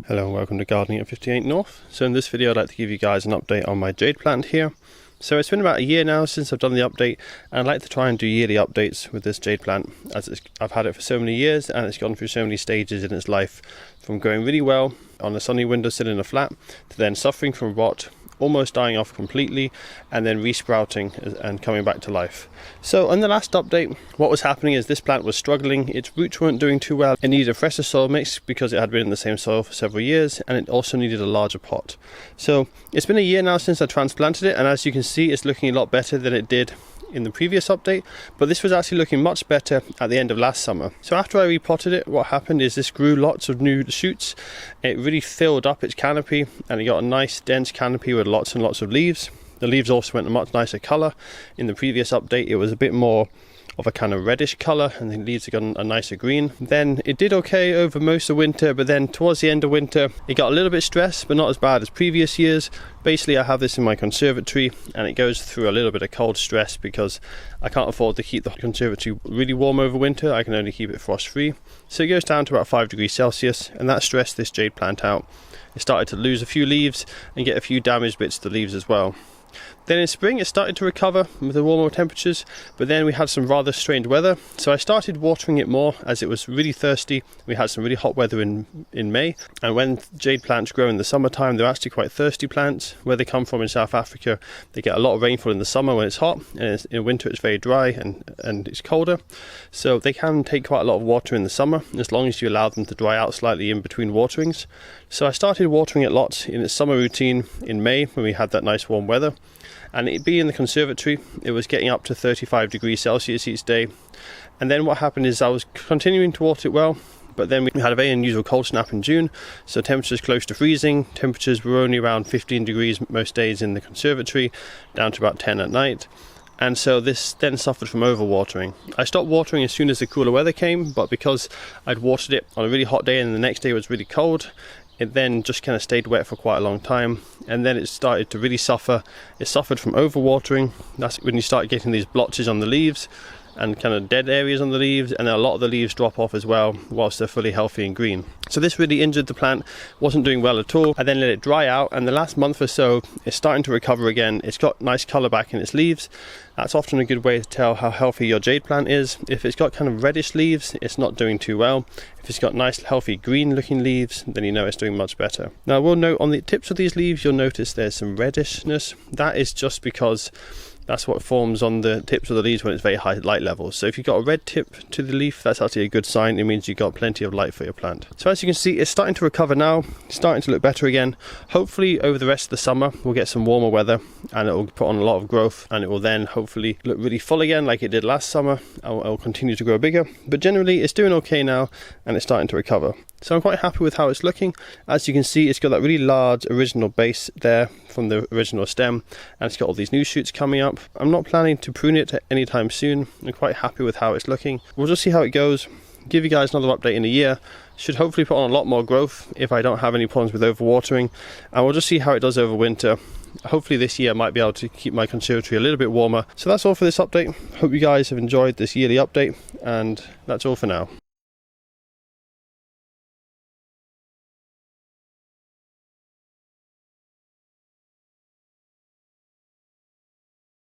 Hello and welcome to Gardening at 58 North. So in this video I'd like to give you guys an update on my jade plant here. So it's been about a year now since I've done the update, and I'd like to try and do yearly updates with this jade plant, as I've had it for so many years and it's gone through so many stages in its life, from going really well on a sunny windowsill in a flat to then suffering from rot, almost dying off completely, and then resprouting and coming back to life. So in the last update, what was happening is this plant was struggling. Its roots weren't doing too well. It needed a fresher soil mix because it had been in the same soil for several years, and it also needed a larger pot. So it's been a year now since I transplanted it, and as you can see, it's looking a lot better than it did in the previous update, but this was actually looking much better at the end of last summer. So after I repotted it, what happened is this grew lots of new shoots. It really filled up its canopy, and it got a nice dense canopy with lots and lots of leaves. The leaves also went a much nicer colour. In the previous update it was a bit more of a kind of reddish colour, and the leaves have got a nicer green. Then it did okay over most of winter, but then towards the end of winter it got a little bit stressed, but not as bad as previous years. Basically I have this in my conservatory, and it goes through a little bit of cold stress because I can't afford to keep the conservatory really warm over winter. I can only keep it frost free, so it goes down to about 5 degrees Celsius, and that stressed this jade plant out. It started to lose a few leaves and get a few damaged bits to the leaves as well. Then in spring it started to recover with the warmer temperatures, but then we had some rather strange weather, so I started watering it more as it was really thirsty. We had some really hot weather in May, and when jade plants grow in the summertime, they're actually quite thirsty plants. Where they come from in South Africa, they get a lot of rainfall in the summer when it's hot, and in winter it's very dry and it's colder, so they can take quite a lot of water in the summer as long as you allow them to dry out slightly in between waterings. So I started watering it lots in its summer routine in May when we had that nice warm weather. And it being in the conservatory, it was getting up to 35 degrees Celsius each day. And then what happened is I was continuing to water it well, but then we had a very unusual cold snap in June, so temperatures close to freezing. Temperatures were only around 15 degrees most days in the conservatory, down to about 10 at night. And so this then suffered from overwatering. I stopped watering as soon as the cooler weather came, but because I'd watered it on a really hot day and the next day was really cold, it then just kind of stayed wet for quite a long time, and then it started to really suffer. It suffered from overwatering. That's when you start getting these blotches on the leaves and kind of dead areas on the leaves, and then a lot of the leaves drop off as well whilst they're fully healthy and green. So this really injured the plant, wasn't doing well at all. I then let it dry out, and the last month or so it's starting to recover again. It's got nice colour back in its leaves. That's often a good way to tell how healthy your jade plant is. If it's got kind of reddish leaves, it's not doing too well. If it's got nice healthy green looking leaves, then you know it's doing much better. Now I will note on the tips of these leaves you'll notice there's some reddishness. That is just because that's what forms on the tips of the leaves when it's very high light levels. So if you've got a red tip to the leaf, that's actually a good sign. It means you've got plenty of light for your plant. So as you can see, it's starting to recover now. It's starting to look better again. Hopefully over the rest of the summer we'll get some warmer weather, and it will put on a lot of growth, and it will then hopefully look really full again like it did last summer. It will continue to grow bigger, but generally it's doing okay now, and it's starting to recover. So I'm quite happy with how it's looking. As you can see, it's got that really large original base there from the original stem, and it's got all these new shoots coming up. I'm not planning to prune it anytime soon. I'm quite happy with how it's looking. We'll just see how it goes. Give you guys another update in a year. Should hopefully put on a lot more growth if I don't have any problems with overwatering, and we'll just see how it does over winter. Hopefully this year I might be able to keep my conservatory a little bit warmer. So that's all for this update. Hope you guys have enjoyed this yearly update, and that's all for now.